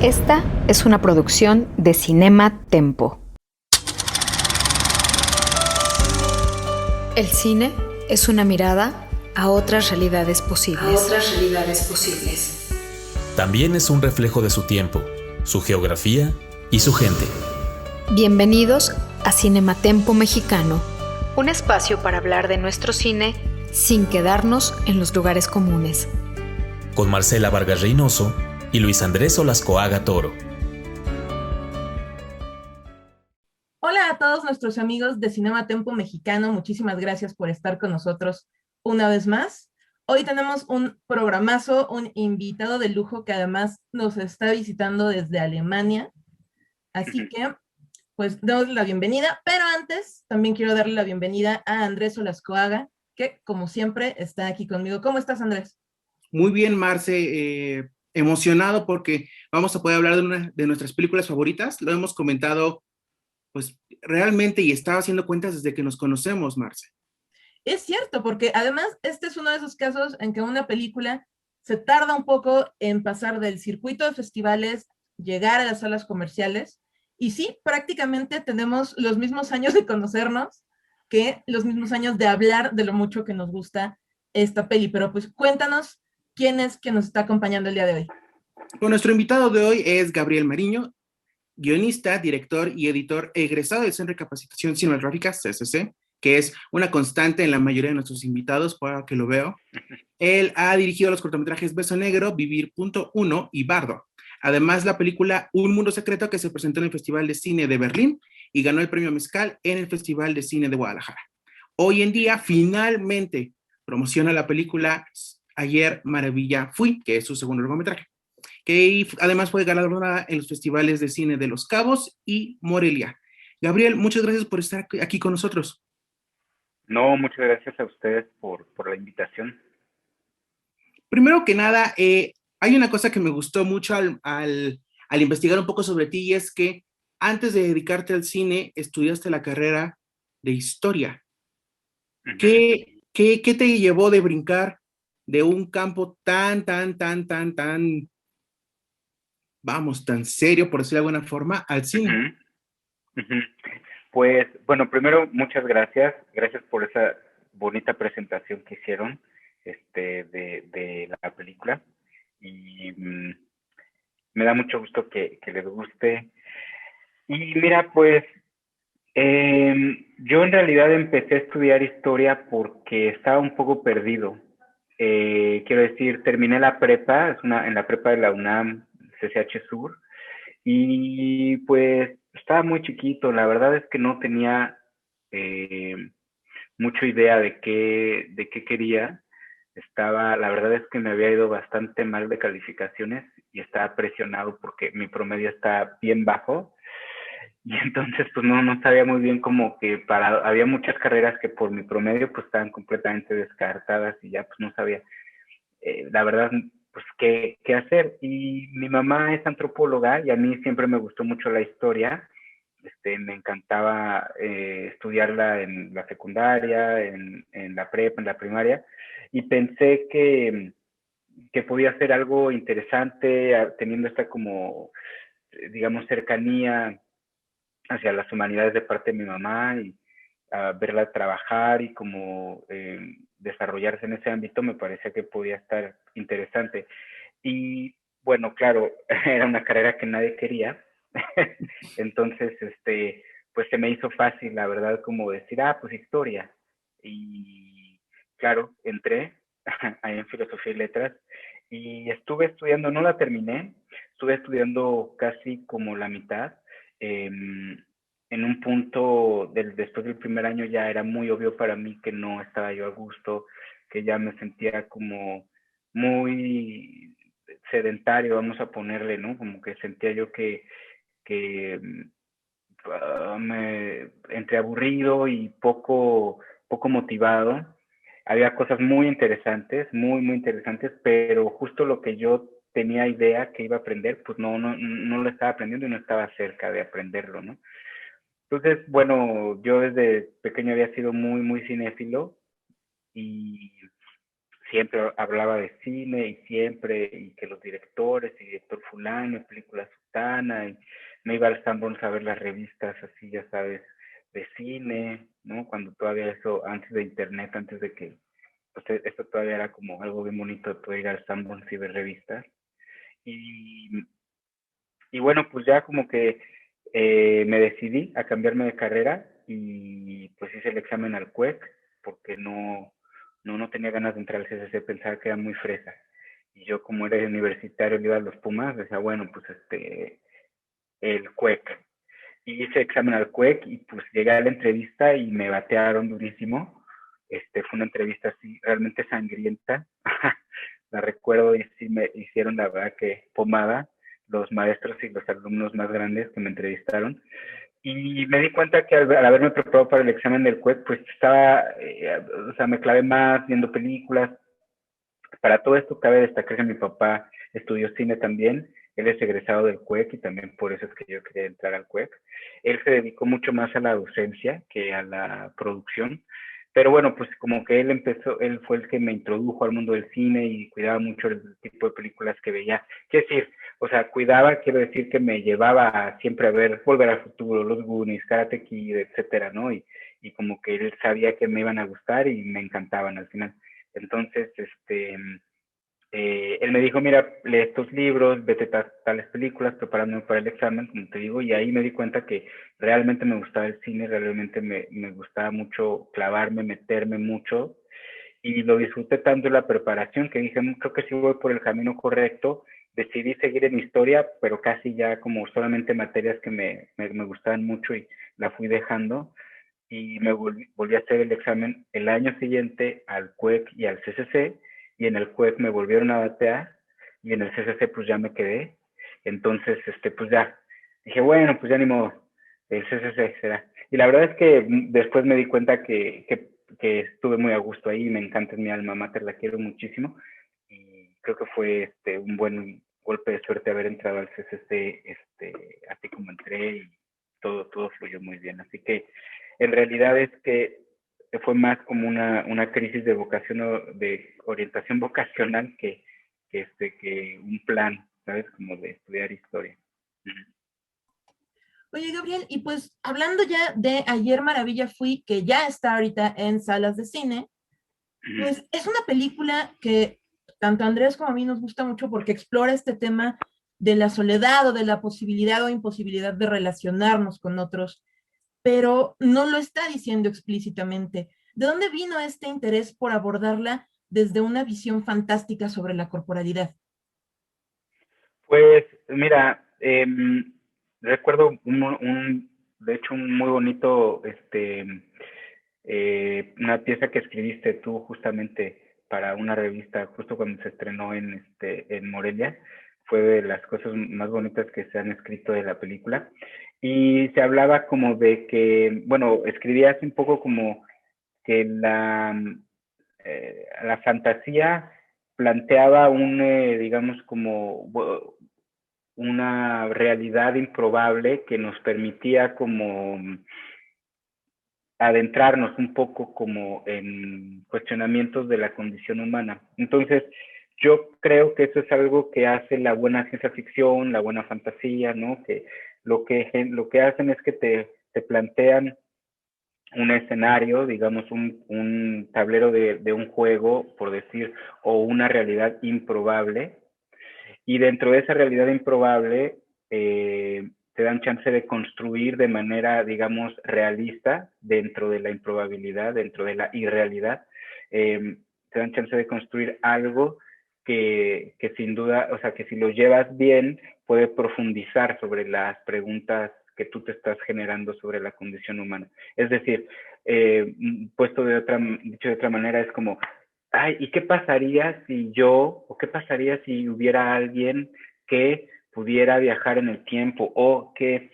Esta es una producción de Cinema Tempo. El cine es una mirada a otras realidades posibles. También es un reflejo de su tiempo, su geografía y su gente. Bienvenidos a Cinema Tempo Mexicano, un espacio para hablar de nuestro cine sin quedarnos en los lugares comunes. Con Marcela Vargas Reynoso y Luis Andrés Olascoaga Toro. Hola a todos nuestros amigos de Cinema Tempo Mexicano, muchísimas gracias por estar con nosotros una vez más. Hoy tenemos un programazo, un invitado de lujo que además nos está visitando desde Alemania. Así que, pues, damos la bienvenida, pero antes también quiero darle la bienvenida a Andrés Olascoaga, que como siempre está aquí conmigo. ¿Cómo estás, Andrés? Muy bien, Marce, emocionado porque vamos a poder hablar de una de nuestras películas favoritas. Lo hemos comentado, pues, realmente y estaba haciendo cuentas desde que nos conocemos, Marce. Es cierto, porque además este es uno de esos casos en que una película se tarda un poco en pasar del circuito de festivales, llegar a las salas comerciales, y sí, prácticamente tenemos los mismos años de conocernos que los mismos años de hablar de lo mucho que nos gusta esta peli. Pero pues cuéntanos quién es que nos está acompañando el día de hoy. Bueno, nuestro invitado de hoy es Gabriel Mariño, guionista, director y editor egresado del Centro de Capacitación Cinematográfica, CCC, que es una constante en la mayoría de nuestros invitados, por que lo veo. Él ha dirigido los cortometrajes Beso Negro, Vivir.1 y Bardo. Además, la película Un Mundo Secreto, que se presentó en el Festival de Cine de Berlín y ganó el premio Mezcal en el Festival de Cine de Guadalajara. Hoy en día, finalmente, promociona la película Ayer Maravilla Fui, que es su segundo largometraje, que además fue galardonada en los festivales de cine de Los Cabos y Morelia. Gabriel, muchas gracias por estar aquí con nosotros. No, muchas gracias a ustedes por la invitación. Primero que nada, hay una cosa que me gustó mucho al investigar un poco sobre ti, y es que antes de dedicarte al cine, estudiaste la carrera de historia. Uh-huh. ¿Qué te llevó de brincar de un campo tan, vamos, tan serio, por decirlo de alguna forma, al cine? Uh-huh. Uh-huh. Pues, bueno, primero, muchas gracias. Gracias por esa bonita presentación que hicieron de la película. Y me da mucho gusto que les guste. Y mira, pues, yo en realidad empecé a estudiar historia porque estaba un poco perdido. Quiero decir, terminé la prepa, en la prepa de la UNAM, CCH Sur, y pues estaba muy chiquito. La verdad es que no tenía mucha idea de qué quería. La verdad es que me había ido bastante mal de calificaciones y estaba presionado porque mi promedio está bien bajo. Y entonces pues no sabía muy bien, como que había muchas carreras que por mi promedio pues estaban completamente descartadas y ya pues no sabía, la verdad, pues qué hacer. Y mi mamá es antropóloga y a mí siempre me gustó mucho la historia. Me encantaba estudiarla en la secundaria, en la prepa, en la primaria, y pensé que podía hacer algo interesante teniendo esta como, digamos, cercanía hacia las humanidades de parte de mi mamá, y verla trabajar y como desarrollarse en ese ámbito me parecía que podía estar interesante. Y bueno, claro, era una carrera que nadie quería. Entonces, pues se me hizo fácil, la verdad, como decir, pues historia. Y claro, entré ahí en filosofía y letras y estuve estudiando, no la terminé, estuve estudiando casi como la mitad. En un punto, después del primer año, ya era muy obvio para mí que no estaba yo a gusto, que ya me sentía como muy sedentario, vamos a ponerle, ¿no? Como que sentía yo que entre aburrido y poco motivado. Había cosas muy interesantes, muy interesantes, pero justo lo que yo tenía idea que iba a aprender, pues no lo estaba aprendiendo y no estaba cerca de aprenderlo, ¿no? Entonces, bueno, yo desde pequeño había sido muy cinéfilo y siempre hablaba de cine y que los directores y director fulano, película sutana, y me iba al Sanborns a ver las revistas así, ya sabes, de cine, ¿no? Cuando todavía eso, antes de internet, antes de que, pues esto todavía era como algo bien bonito de poder ir al Sanborns y ver revistas. Y, y bueno, pues ya como que me decidí a cambiarme de carrera y pues hice el examen al CUEC porque no tenía ganas de entrar al CCC, pensaba que era muy fresa. Y yo como era universitario, le iba a los Pumas, decía, bueno, pues el CUEC. Y hice examen al CUEC y pues llegué a la entrevista y me batearon durísimo. Fue una entrevista así realmente sangrienta. La recuerdo y sí me hicieron la verdad que pomada los maestros y los alumnos más grandes que me entrevistaron. Y me di cuenta que al haberme preparado para el examen del CUEC, pues estaba, o sea, me clavé más viendo películas. Para todo esto cabe destacar que mi papá estudió cine también, él es egresado del CUEC y también por eso es que yo quería entrar al CUEC. Él se dedicó mucho más a la docencia que a la producción, pero bueno, pues como que él fue el que me introdujo al mundo del cine y cuidaba mucho el tipo de películas que veía. Quiero decir, o sea, cuidaba, quiero decir que me llevaba siempre a ver Volver al Futuro, Los Goonies, Karate Kid, etcétera, ¿no? Y como que él sabía que me iban a gustar y me encantaban al final. Entonces, él me dijo, mira, lee estos libros, vete a tales películas, preparándome para el examen, como te digo, y ahí me di cuenta que realmente me gustaba el cine, realmente me gustaba mucho clavarme, meterme mucho, y lo disfruté tanto en la preparación que dije, creo que sí voy por el camino correcto. Decidí seguir en historia, pero casi ya como solamente materias que me gustaban mucho y la fui dejando, y me volví a hacer el examen el año siguiente al CUEC y al CCC, y en el CUEC me volvieron a batear, y en el CCC pues ya me quedé. Entonces, pues ya, dije, bueno, pues ya ni modo, el CCC será. Y la verdad es que después me di cuenta que estuve muy a gusto ahí, me encanta, es mi alma mater, la quiero muchísimo, y creo que fue un buen golpe de suerte haber entrado al CCC, así como entré, y todo fluyó muy bien. Así que en realidad es que fue más como una crisis de vocación o de orientación vocacional que un plan, ¿sabes? Como de estudiar historia. Oye, Gabriel, y pues hablando ya de Ayer Maravilla Fui, que ya está ahorita en salas de cine, pues es una película que tanto a Andrés como a mí nos gusta mucho porque explora este tema de la soledad o de la posibilidad o imposibilidad de relacionarnos con otros, pero no lo está diciendo explícitamente. ¿De dónde vino este interés por abordarla desde una visión fantástica sobre la corporalidad? Pues mira, recuerdo de hecho un muy bonito, una pieza que escribiste tú justamente para una revista, justo cuando se estrenó en Morelia. Fue de las cosas más bonitas que se han escrito de la película. Y se hablaba como de que, bueno, escribías un poco como que la fantasía planteaba digamos, como una realidad improbable que nos permitía como adentrarnos un poco como en cuestionamientos de la condición humana. Entonces, yo creo que eso es algo que hace la buena ciencia ficción, la buena fantasía, ¿no? Que lo que hacen es que te plantean un escenario, digamos, un tablero de un juego, por decir, o una realidad improbable, y dentro de esa realidad improbable te dan chance de construir de manera, digamos, realista dentro de la improbabilidad, dentro de la irrealidad. Te dan chance de construir algo que sin duda, o sea, que si lo llevas bien, puede profundizar sobre las preguntas que tú te estás generando sobre la condición humana. Es decir, dicho de otra manera, es como, ay, ¿y qué pasaría si o qué pasaría si hubiera alguien que pudiera viajar en el tiempo o que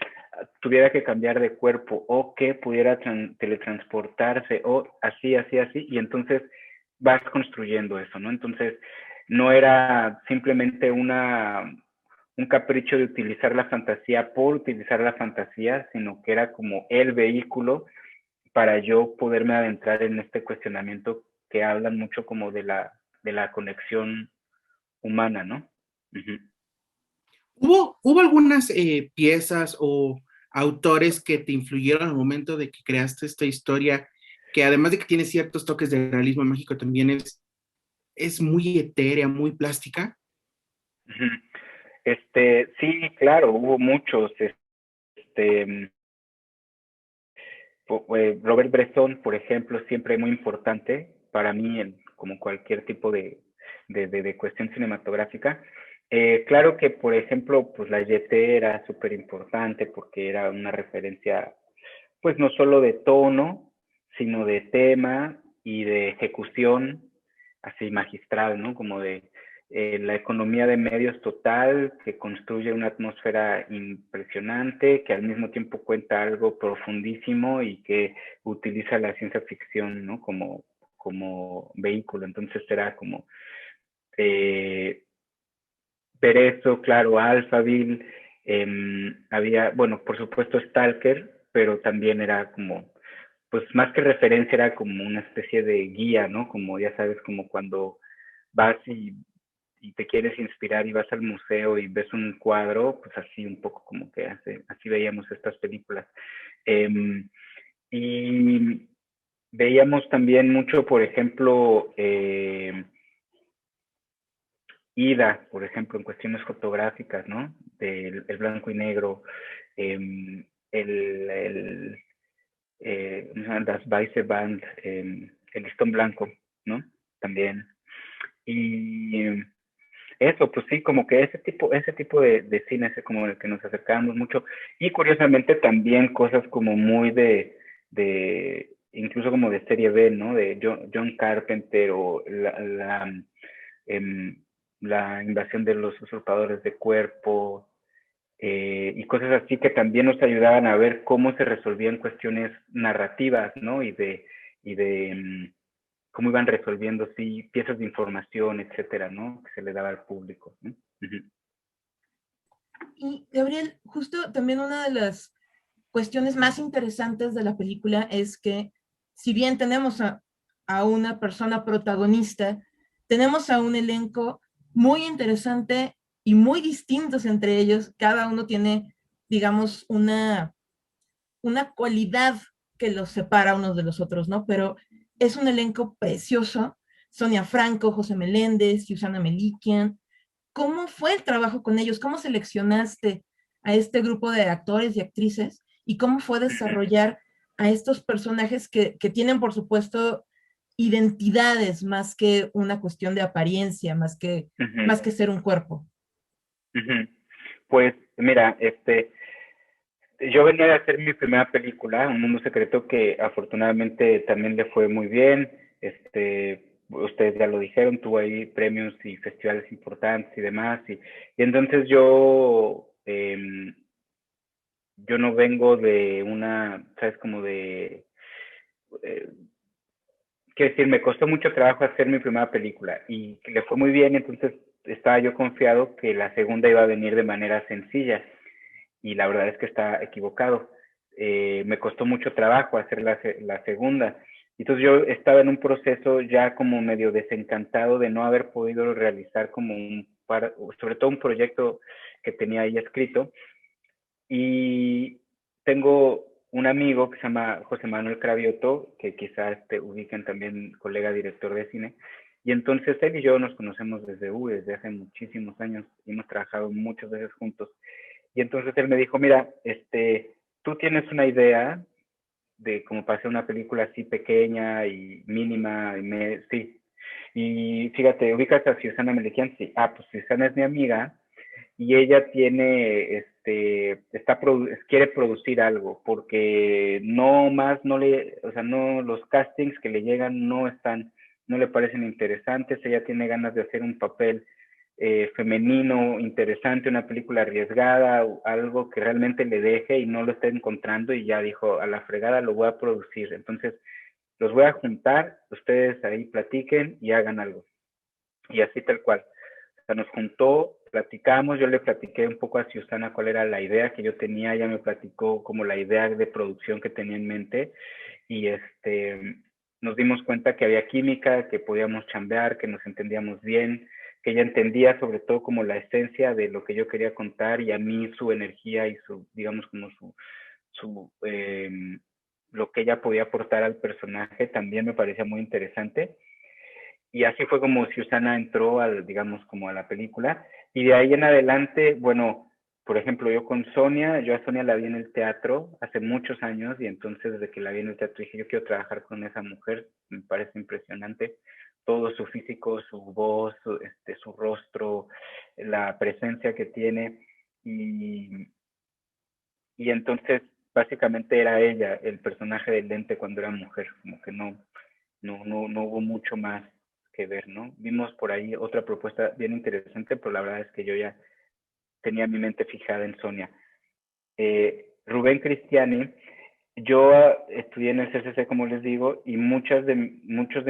tuviera que cambiar de cuerpo o que pudiera teletransportarse o así, así, así? Y entonces vas construyendo eso, ¿no? Entonces no era simplemente un capricho de utilizar la fantasía por utilizar la fantasía, sino que era como el vehículo para yo poderme adentrar en este cuestionamiento que hablan mucho como de la la conexión humana, ¿no? Uh-huh. ¿Hubo algunas piezas o autores que te influyeron al momento de que creaste esta historia, que además de que tiene ciertos toques de realismo mágico, también es muy etérea, muy plástica? Uh-huh. Sí, claro, hubo muchos. Robert Bresson, por ejemplo, siempre muy importante para mí, como cualquier tipo de cuestión cinematográfica. Claro que, por ejemplo, pues la Yete era súper importante porque era una referencia, pues no solo de tono, sino de tema y de ejecución así magistral, ¿no? Como de la economía de medios total, que construye una atmósfera impresionante, que al mismo tiempo cuenta algo profundísimo y que utiliza la ciencia ficción, ¿no? Como vehículo. Entonces era como ver eso, claro, Alphaville, había, bueno, por supuesto Stalker, pero también era como, pues más que referencia, era como una especie de guía, ¿no? Como ya sabes, como cuando vas y te quieres inspirar y vas al museo y ves un cuadro, pues así un poco como que así veíamos estas películas. Y veíamos también mucho, por ejemplo, Ida, por ejemplo, en cuestiones fotográficas, ¿no? El blanco y negro, Das Weiße Band, el listón blanco, ¿no? También. Y eso, pues sí, como que ese tipo de cine es como el que nos acercamos mucho. Y curiosamente también cosas como muy incluso como de serie B, ¿no? De John Carpenter o em, la invasión de los usurpadores de cuerpo, y cosas así que también nos ayudaban a ver cómo se resolvían cuestiones narrativas, ¿no? Y de cómo iban resolviendo, sí, piezas de información, etcétera, ¿no? Que se le daba al público, ¿no? Uh-huh. Y Gabriel, justo también una de las cuestiones más interesantes de la película es que si bien tenemos a una persona protagonista, tenemos a un elenco muy interesante y muy distintos entre ellos. Cada uno tiene, digamos, una cualidad que los separa unos de los otros, ¿no? Pero es un elenco precioso. Sonia Franco, José Meléndez, Susana Melikian. ¿Cómo fue el trabajo con ellos? ¿Cómo seleccionaste a este grupo de actores y actrices? ¿Y cómo fue desarrollar a estos personajes que tienen, por supuesto, identidades más que una cuestión de apariencia, Uh-huh. más que ser un cuerpo? Uh-huh. Pues mira, yo venía de hacer mi primera película, Un Mundo Secreto, que afortunadamente también le fue muy bien. Ustedes ya lo dijeron, tuvo ahí premios y festivales importantes y demás. Y entonces yo no vengo de una, ¿sabes? Como de... quiero decir, me costó mucho trabajo hacer mi primera película y le fue muy bien, entonces estaba yo confiado que la segunda iba a venir de manera sencilla. Y la verdad es que está equivocado. Me costó mucho trabajo hacer la segunda. Entonces yo estaba en un proceso ya como medio desencantado de no haber podido realizar como sobre todo un proyecto que tenía ahí escrito. Y tengo un amigo que se llama José Manuel Cravioto, que quizás te ubiquen también, colega director de cine. Y entonces él y yo nos conocemos desde hace muchísimos años y hemos trabajado muchas veces juntos. Y entonces él me dijo, mira, tú tienes una idea de cómo para hacer una película así pequeña y mínima, sí. Y fíjate, ubicas a Susana Melikian, sí. Ah, pues Susana es mi amiga y ella quiere producir algo porque o sea, no, los castings que le llegan no le parecen interesantes. Ella tiene ganas de hacer un papel femenino, interesante, una película arriesgada, algo que realmente le deje y no lo está encontrando y ya dijo, a la fregada lo voy a producir. Entonces, los voy a juntar, ustedes ahí platiquen y hagan algo. Y así tal cual. O sea, nos juntó, platicamos, yo le platiqué un poco a Susana cuál era la idea que yo tenía, ella me platicó como la idea de producción que tenía en mente y nos dimos cuenta que había química, que podíamos chambear, que nos entendíamos bien, que ella entendía sobre todo como la esencia de lo que yo quería contar y a mí su energía y su, digamos, como lo que ella podía aportar al personaje también me parecía muy interesante. Y así fue como Susana entró al, digamos, como a la película. Y de ahí en adelante, bueno, por ejemplo, yo a Sonia la vi en el teatro hace muchos años y entonces desde que la vi en el teatro dije, yo quiero trabajar con esa mujer, me parece impresionante. Todo su físico, su voz, su rostro, la presencia que tiene. Y, y entonces, básicamente era ella, el personaje del lente cuando era mujer, como que no hubo mucho más que ver, ¿no? Vimos por ahí otra propuesta bien interesante, pero la verdad es que yo ya tenía mi mente fijada en Sonia. Rubén Cristiani, yo estudié en el CCC, como les digo, y muchos de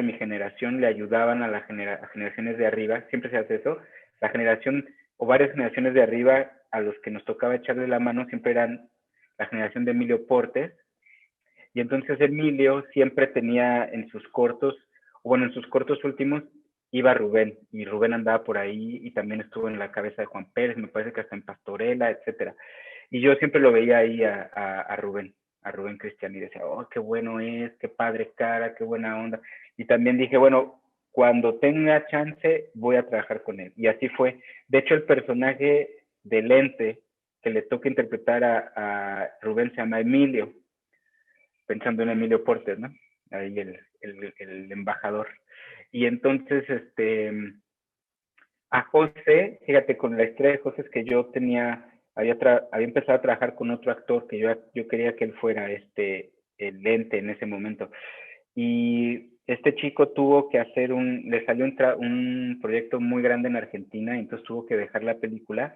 mi generación le ayudaban a las generaciones de arriba, siempre se hace eso, la generación o varias generaciones de arriba a los que nos tocaba echarle la mano siempre eran la generación de Emilio Portes, y entonces Emilio siempre tenía en sus cortos, bueno, en sus cortos últimos, iba Rubén, y Rubén andaba por ahí, y también estuvo en La cabeza de Juan Pérez, me parece que hasta en Pastorela, etcétera. Y yo siempre lo veía ahí a Rubén Cristian, y decía, oh, qué bueno es, qué padre cara, qué buena onda. Y también dije, bueno, cuando tenga chance, voy a trabajar con él. Y así fue. De hecho, el personaje del Lente que le toca interpretar a Rubén se llama Emilio, pensando en Emilio Portes, ¿no? Ahí el embajador. Y entonces, a José, fíjate, con la historia de José es que yo había empezado a trabajar con otro actor que yo quería que él fuera el lente en ese momento. Y este chico tuvo que hacer le salió un proyecto muy grande en Argentina, y entonces tuvo que dejar la película.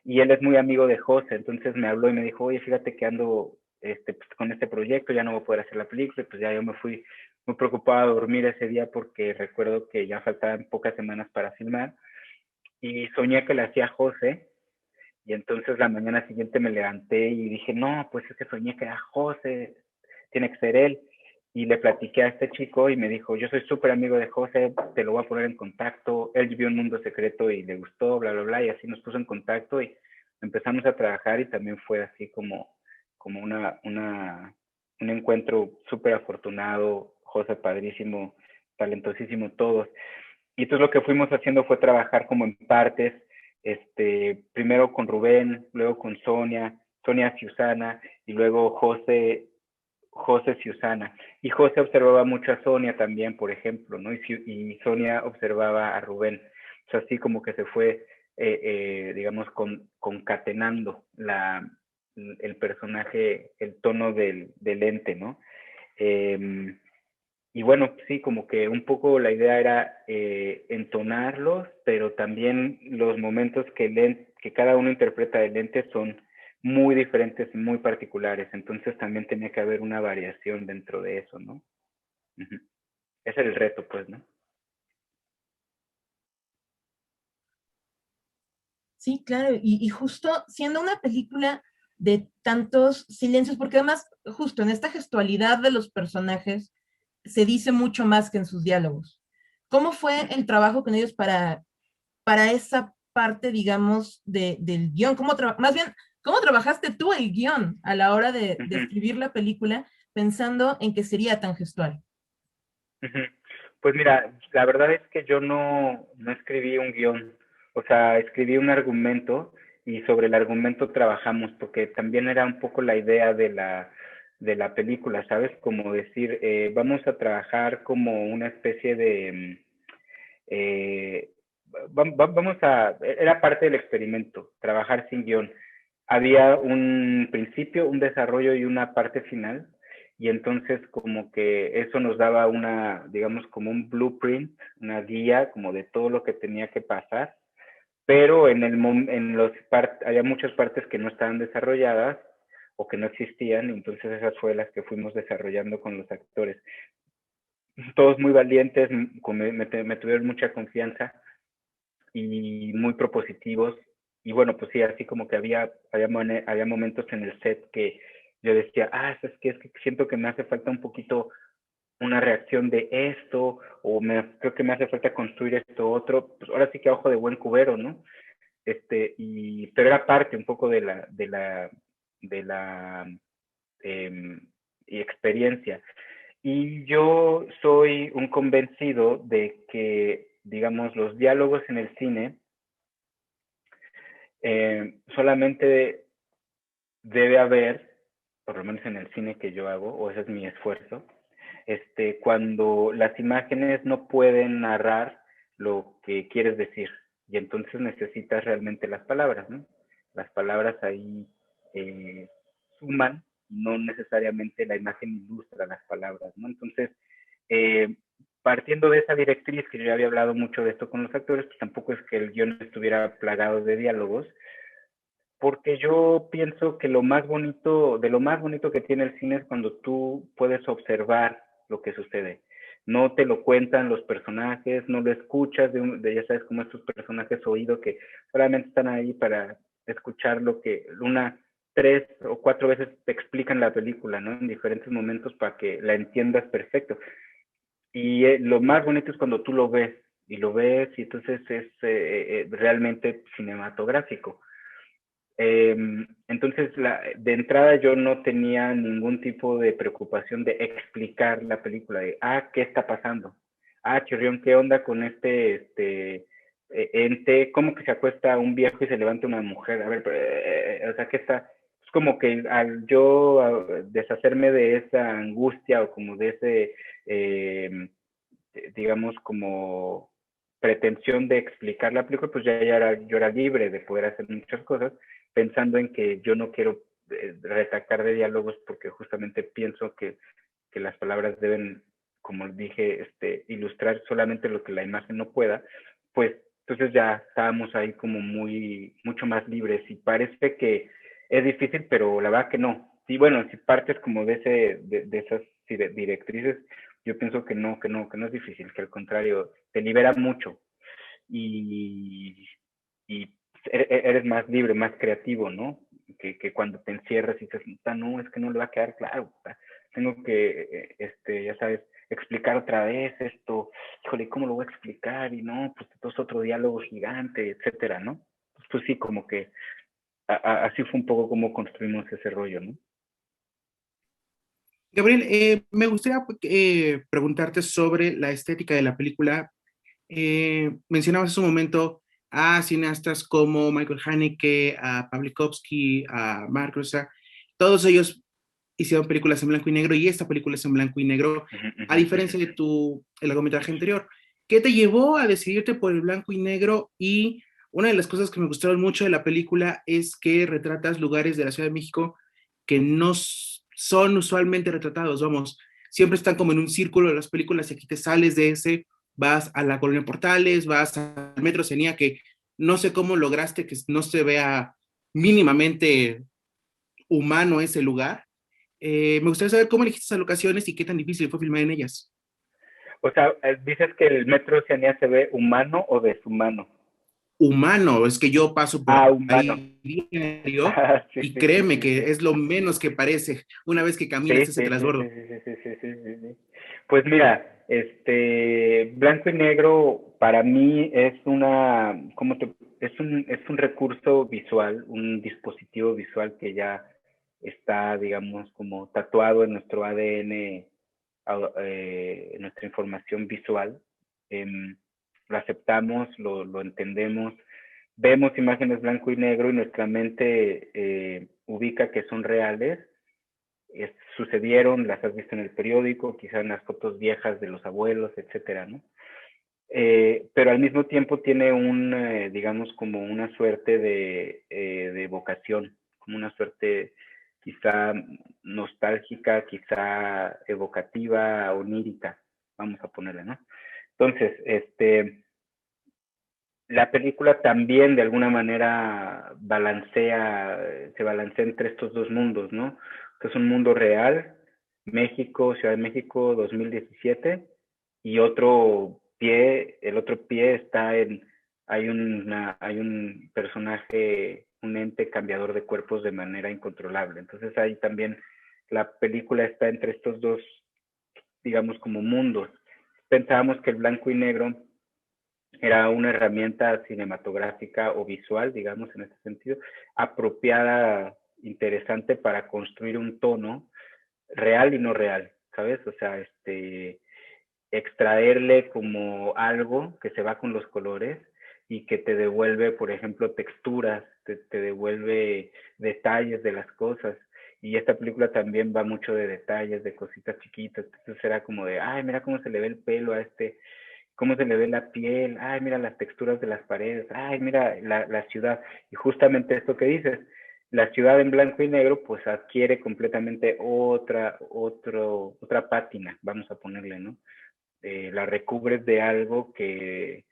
Y él es muy amigo de José, entonces me habló y me dijo, oye, fíjate que ando pues, con este proyecto, ya no voy a poder hacer la película. Pues ya yo me fui muy preocupado a dormir ese día porque recuerdo que ya faltaban pocas semanas para filmar y soñé que le hacía José. Y entonces la mañana siguiente me levanté y dije, no, pues es que soñé que era José, tiene que ser él. Y le platiqué a este chico y me dijo, yo soy súper amigo de José, te lo voy a poner en contacto. Él vio Un Mundo Secreto y le gustó, bla, bla, bla. Y así nos puso en contacto y empezamos a trabajar y también fue así como un encuentro súper afortunado. José padrísimo, talentosísimo todos. Y entonces lo que fuimos haciendo fue trabajar como en partes, primero con Rubén, luego con Sonia Susana, y luego José Susana. Y José observaba mucho a Sonia también, por ejemplo, ¿no? Y Sonia observaba a Rubén. O sea, así como que se fue, digamos, concatenando el personaje, el tono del ente, ¿no? Y bueno, sí, como que un poco la idea era entonarlos, pero también los momentos que cada uno interpreta del lente son muy diferentes y muy particulares, entonces también tenía que haber una variación dentro de eso, ¿no? Uh-huh. Ese era el reto, pues, ¿no? Sí, claro, y justo siendo una película de tantos silencios, porque además, justo en esta gestualidad de los personajes, se dice mucho más que en sus diálogos. ¿Cómo fue el trabajo con ellos para esa parte, digamos, del guión? Más bien, ¿cómo trabajaste tú el guión a la hora de escribir la película pensando en que sería tan gestual? Pues mira, la verdad es que yo no escribí un guión, o sea, escribí un argumento y sobre el argumento trabajamos, porque también era un poco la idea de la película, ¿sabes? Como decir, vamos a trabajar como una especie de, era parte del experimento, trabajar sin guión. Había un principio, un desarrollo y una parte final, y entonces como que eso nos daba digamos, como un blueprint, una guía como de todo lo que tenía que pasar, pero había muchas partes que no estaban desarrolladas o que no existían, entonces esas fue las que fuimos desarrollando con los actores. Todos muy valientes, me tuvieron mucha confianza y muy propositivos. Y bueno, pues sí, así como que había momentos en el set que yo decía, es que siento que me hace falta un poquito una reacción de esto, o creo que me hace falta construir esto otro, pues ahora sí que a ojo de buen cubero, ¿no? Pero era parte un poco de la experiencia. Y yo soy un convencido de que, digamos, los diálogos en el cine solamente debe haber, por lo menos en el cine que yo hago, o ese es mi esfuerzo, cuando las imágenes no pueden narrar lo que quieres decir, y entonces necesitas realmente las palabras, ¿no? Las palabras ahí suman, no necesariamente la imagen ilustra las palabras, ¿no? Entonces, eh, partiendo de esa directriz, que yo ya había hablado mucho de esto con los actores, pues tampoco es que el guión estuviera plagado de diálogos, porque yo pienso que lo más bonito que tiene el cine es cuando tú puedes observar lo que sucede. No te lo cuentan los personajes, no lo escuchas ya sabes, como estos personajes oído que solamente están ahí para escuchar lo que 3 o 4 veces te explican la película, ¿no? En diferentes momentos para que la entiendas perfecto. Y lo más bonito es cuando tú lo ves, y entonces es realmente cinematográfico. Entonces, de entrada yo no tenía ningún tipo de preocupación de explicar la película, de, ¿qué está pasando? Chirrión, ¿qué onda con ente? ¿Cómo que se acuesta un viejo y se levanta una mujer? A ver, o sea, ¿qué está? Es como que al yo deshacerme de esa angustia o como de ese, digamos, como pretensión de explicar la película, pues yo era libre de poder hacer muchas cosas, pensando en que yo no quiero retactar de diálogos porque justamente pienso que las palabras deben, como dije, ilustrar solamente lo que la imagen no pueda, pues entonces ya estábamos ahí como mucho más libres, y parece que es difícil, pero la verdad que no. Y bueno, si partes como de esas directrices, yo pienso que no es difícil, que al contrario, te libera mucho y, y eres más libre, más creativo, ¿no? Que cuando te encierras y dices, no, es que no le va a quedar claro, tengo que, ya sabes, explicar otra vez esto, híjole, ¿cómo lo voy a explicar? Y no, pues es otro diálogo gigante, etcétera, ¿no? Pues sí, como que así fue un poco como construimos ese rollo, ¿no? Gabriel, me gustaría preguntarte sobre la estética de la película. Mencionabas hace un momento a cineastas como Michael Haneke, a Pawlikowski, a Mark Russa. Todos ellos hicieron películas en blanco y negro, y esta película es en blanco y negro, a diferencia de el largometraje anterior. ¿Qué te llevó a decidirte por el blanco y negro? Y una de las cosas que me gustaron mucho de la película es que retratas lugares de la Ciudad de México que no son usualmente retratados, vamos, siempre están como en un círculo de las películas, y aquí te sales de ese, vas a la Colonia Portales, vas al Metro Cenía, que no sé cómo lograste que no se vea mínimamente humano ese lugar. Me gustaría saber cómo elegiste esas locaciones y qué tan difícil fue filmar en ellas. O sea, dices que el Metro Oceanía se ve humano o deshumano. Humano, es que yo paso por Humano. ahí diario, Sí, y sí, sí, créeme sí, que sí. es lo menos que parece una vez que Sí, caminas ese sí, sí, transbordo. sí, sí, sí, sí, sí, sí, sí. Pues mira, blanco y negro para mí es es un recurso visual, un dispositivo visual que ya está, digamos, como tatuado en nuestro ADN, en nuestra información visual. Em, lo aceptamos, lo entendemos, vemos imágenes blanco y negro y nuestra mente ubica que son reales, sucedieron, las has visto en el periódico, quizás en las fotos viejas de los abuelos, etcétera, ¿no? Pero al mismo tiempo tiene digamos, como una suerte de evocación, como una suerte quizá nostálgica, quizá evocativa, onírica, vamos a ponerle, ¿no? Entonces, la película también de alguna manera se balancea entre estos dos mundos, ¿no? Que es un mundo real, México, Ciudad de México 2017, y el otro pie está hay un personaje, un ente cambiador de cuerpos de manera incontrolable. Entonces ahí también la película está entre estos dos digamos, como mundos. Pensábamos que el blanco y negro era una herramienta cinematográfica o visual, digamos, en este sentido, apropiada, interesante para construir un tono real y no real, ¿sabes? O sea, extraerle como algo que se va con los colores y que te devuelve, por ejemplo, texturas, te devuelve detalles de las cosas. Y esta película también va mucho de detalles, de cositas chiquitas. Entonces era como de, ay, mira cómo se le ve el pelo a cómo se le ve la piel, ay, mira las texturas de las paredes, ay, mira la ciudad. Y justamente esto que dices, la ciudad en blanco y negro pues adquiere completamente otra pátina, vamos a ponerle, ¿no? La recubres de algo que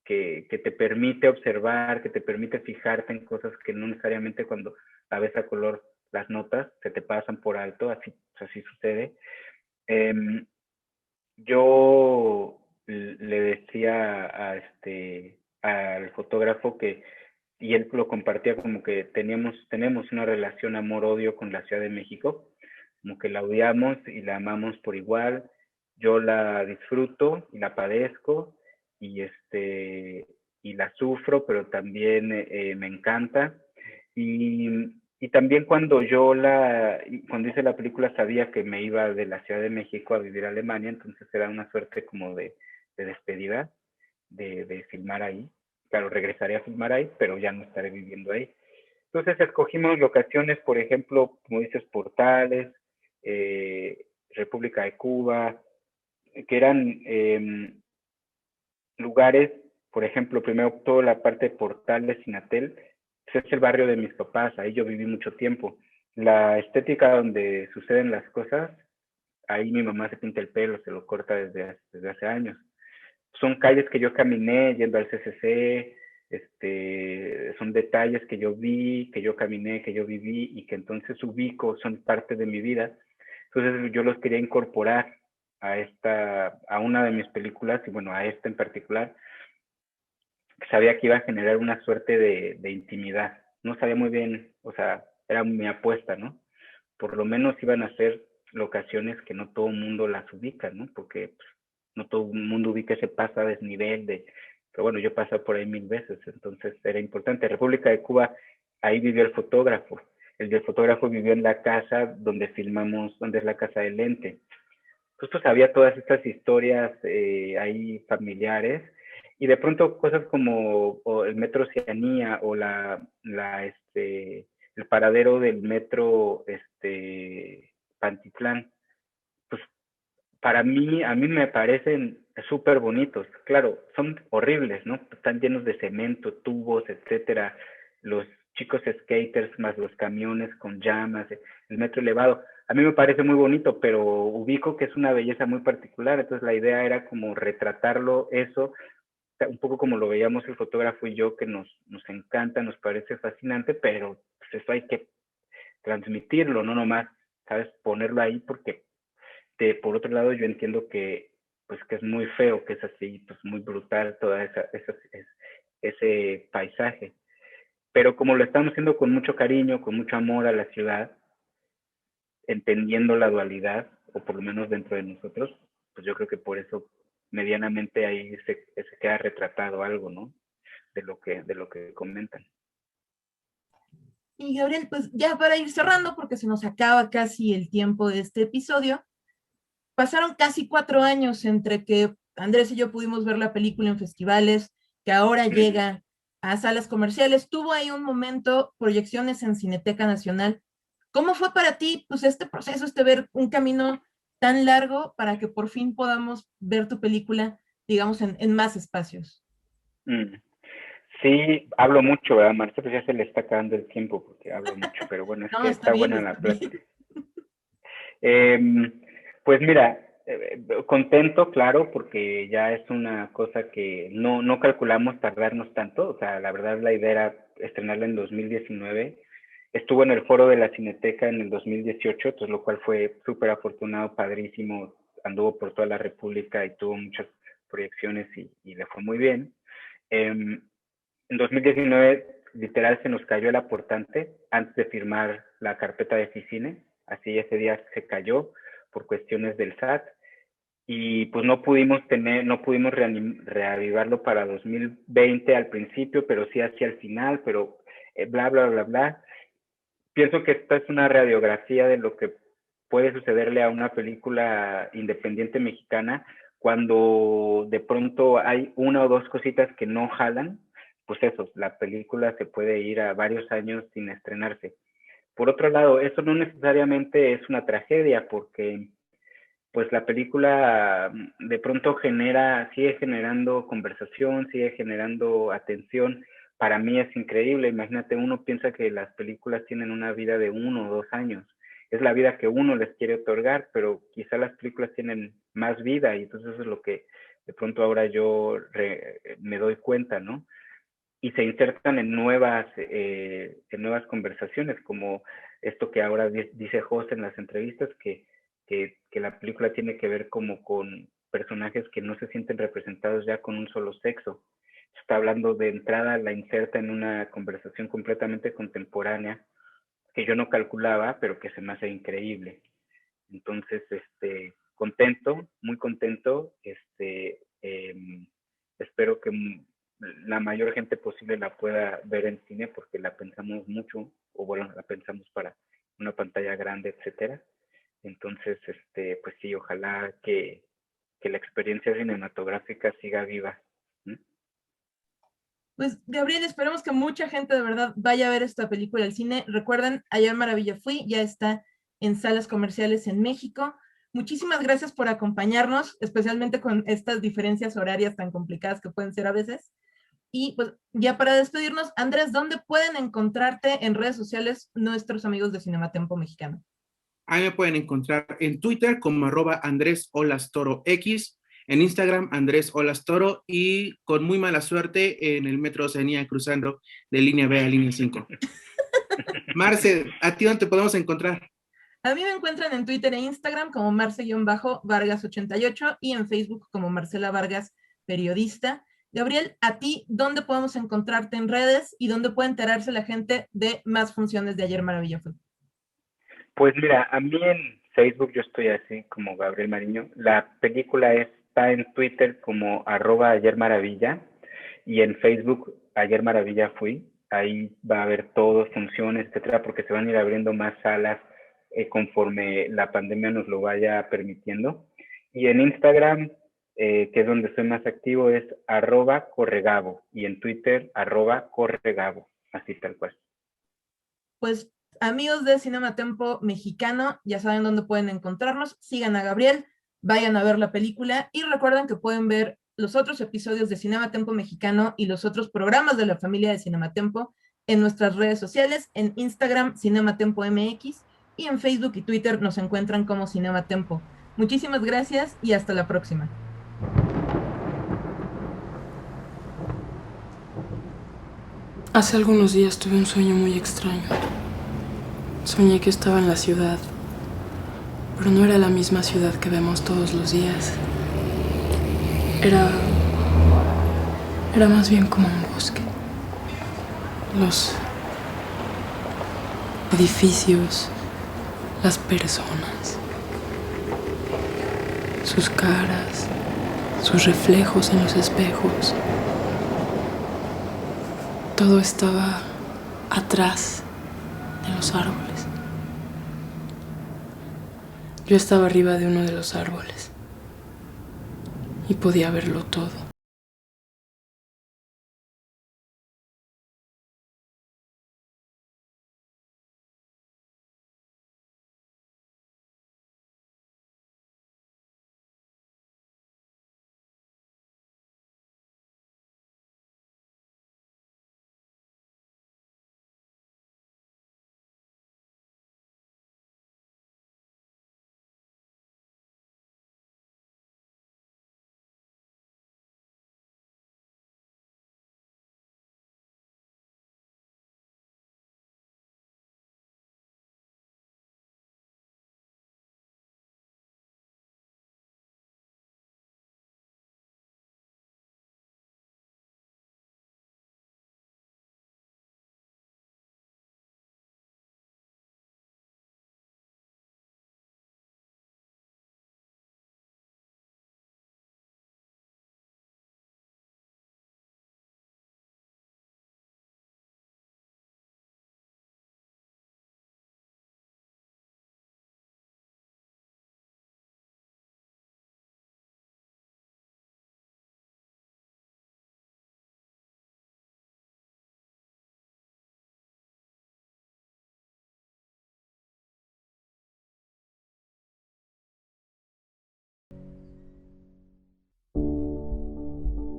te permite observar, que te permite fijarte en cosas que no necesariamente cuando la ves a color las notas se te pasan por alto, así sucede. Yo le decía al fotógrafo y él lo compartía como que tenemos una relación amor-odio con la Ciudad de México, como que la odiamos y la amamos por igual. Yo la disfruto y la padezco y y la sufro, pero también me encanta. Y también cuando cuando hice la película sabía que me iba de la Ciudad de México a vivir a Alemania, entonces era una suerte como de despedida, de filmar ahí. Claro, regresaré a filmar ahí, pero ya no estaré viviendo ahí. Entonces escogimos locaciones, por ejemplo, como dices, Portales, República de Cuba, que eran lugares, por ejemplo, primero toda la parte de Portales, Sinatel, pues es el barrio de mis papás, ahí yo viví mucho tiempo. La estética donde suceden las cosas, ahí mi mamá se pinta el pelo, se lo corta desde hace años. Son calles que yo caminé yendo al CCC, son detalles que yo vi, que yo caminé, que yo viví y que entonces ubico, son parte de mi vida. Entonces yo los quería incorporar a una de mis películas y bueno, a esta en particular. Sabía que iba a generar una suerte de intimidad. No sabía muy bien, o sea, era mi apuesta, ¿no? Por lo menos iban a ser locaciones que no todo el mundo las ubica, ¿no? Porque pues, no todo el mundo ubica ese pasa desnivel pero bueno, yo he pasado por ahí 1000 veces, entonces era importante. República de Cuba, ahí vivió el fotógrafo. El del fotógrafo vivió en la casa donde filmamos, donde es la casa del lente. Justo sabía todas estas historias ahí familiares y de pronto cosas como el metro Oceanía o el paradero del metro Pantitlán, pues a mí me parecen súper bonitos. Claro, son horribles, ¿no? Están llenos de cemento, tubos, etcétera. Los chicos skaters más los camiones con llamas, el metro elevado. A mí me parece muy bonito, pero ubico que es una belleza muy particular. Entonces la idea era como retratarlo, eso, un poco como lo veíamos el fotógrafo y yo, que nos encanta, nos parece fascinante, pero pues eso hay que transmitirlo, no nomás, ¿sabes? Ponerlo ahí porque por otro lado yo entiendo que pues que es muy feo, que es así, pues muy brutal toda ese paisaje. Pero como lo estamos haciendo con mucho cariño, con mucho amor a la ciudad, entendiendo la dualidad, o por lo menos dentro de nosotros, pues yo creo que por eso medianamente ahí se queda retratado algo, ¿no? De lo que comentan. Y Gabriel, pues ya para ir cerrando, porque se nos acaba casi el tiempo de este episodio, pasaron casi 4 años entre que Andrés y yo pudimos ver la película en festivales, que ahora llega a salas comerciales. Tuvo ahí un momento, proyecciones en Cineteca Nacional. ¿Cómo fue para ti, pues, este proceso, ver un camino tan largo para que por fin podamos ver tu película, digamos, en más espacios? Sí, hablo mucho, ¿verdad, Marta? Pues ya se le está acabando el tiempo porque hablo mucho, pero bueno, es No, que está bien, buena la bien. plática. Pues mira, contento, claro, porque ya es una cosa que no calculamos tardarnos tanto. O sea, la verdad la idea era estrenarla en 2019. Estuvo en el foro de la Cineteca en el 2018, entonces, lo cual fue súper afortunado, padrísimo. Anduvo por toda la República y tuvo muchas proyecciones y le fue muy bien. En 2019, literal, se nos cayó el aportante antes de firmar la carpeta de Ficine. Así ese día se cayó por cuestiones del SAT. y pues no pudimos reavivarlo para 2020 al principio, pero sí hacia el final, pero bla, bla, bla, bla. Pienso que esta es una radiografía de lo que puede sucederle a una película independiente mexicana cuando de pronto hay una o dos cositas que no jalan, pues eso, la película se puede ir a varios años sin estrenarse. Por otro lado, eso no necesariamente es una tragedia, porque pues la película de pronto sigue generando conversación, sigue generando atención. Para mí es increíble. Imagínate, uno piensa que las películas tienen una vida de 1 o 2 años. Es la vida que uno les quiere otorgar, pero quizá las películas tienen más vida, y entonces eso es lo que de pronto ahora me doy cuenta, ¿no? Y se insertan en nuevas conversaciones, como esto que ahora dice José en las entrevistas, que la película tiene que ver como con personajes que no se sienten representados ya con un solo sexo. Está hablando de entrada, la inserta en una conversación completamente contemporánea que yo no calculaba, pero que se me hace increíble. Entonces, contento, muy contento, espero que la mayor gente posible la pueda ver en cine, porque la pensamos mucho, o bueno, la pensamos para una pantalla grande, etcétera. Entonces, pues sí, ojalá que la experiencia cinematográfica siga viva. ¿Mm? Pues, Gabriel, esperemos que mucha gente de verdad vaya a ver esta película al cine. Recuerden, Ayer Maravilla Fui ya está en salas comerciales en México. Muchísimas gracias por acompañarnos, especialmente con estas diferencias horarias tan complicadas que pueden ser a veces. Y pues ya para despedirnos, Andrés, ¿dónde pueden encontrarte en redes sociales nuestros amigos de Cinematempo Mexicano? Ahí me pueden encontrar en Twitter como @AndrésOlasToroX, en Instagram Andrés Olas Toro, y con muy mala suerte en el Metro Oceanía cruzando de línea B a línea 5. Marce, ¿a ti dónde te podemos encontrar? A mí me encuentran en Twitter e Instagram como Marce-Vargas88 y en Facebook como Marcela Vargas, periodista. Gabriel, ¿a ti dónde podemos encontrarte en redes y dónde puede enterarse la gente de más funciones de Ayer Maravilla Fue? Pues mira, a mí en Facebook yo estoy así como Gabriel Mariño. La película está en Twitter como @ayermaravilla, y en Facebook Ayer Maravilla Fui. Ahí va a haber todo, funciones, etcétera, porque se van a ir abriendo más salas conforme la pandemia nos lo vaya permitiendo. Y en Instagram, que es donde estoy más activo, es @corregabo, y en Twitter @corregabo, así tal cual. Pues amigos de Cinematempo Mexicano, ya saben dónde pueden encontrarnos. Sigan a Gabriel, vayan a ver la película y recuerden que pueden ver los otros episodios de Cinematempo Mexicano y los otros programas de la familia de Cinematempo en nuestras redes sociales, en Instagram Cinematempo MX, y en Facebook y Twitter nos encuentran como Cinematempo. Muchísimas gracias y hasta la próxima. Hace algunos días tuve un sueño muy extraño. Soñé que estaba en la ciudad, pero no era la misma ciudad que vemos todos los días. Era más bien como un bosque. Los edificios, las personas, sus caras, sus reflejos en los espejos. Todo estaba atrás de los árboles. Yo estaba arriba de uno de los árboles y podía verlo todo.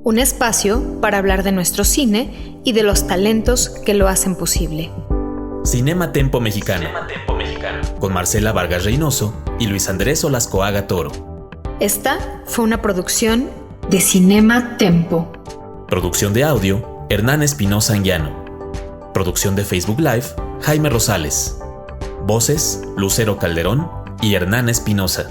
un espacio para hablar de nuestro cine y de los talentos que lo hacen posible. Cinema Tempo Mexicano, con Marcela Vargas Reynoso y Luis Andrés Olascoaga Toro. Esta fue una producción de Cinema Tempo. Producción de audio, Hernán Espinosa Anguiano. Producción de Facebook Live, Jaime Rosales. Voces, Lucero Calderón y Hernán Espinosa.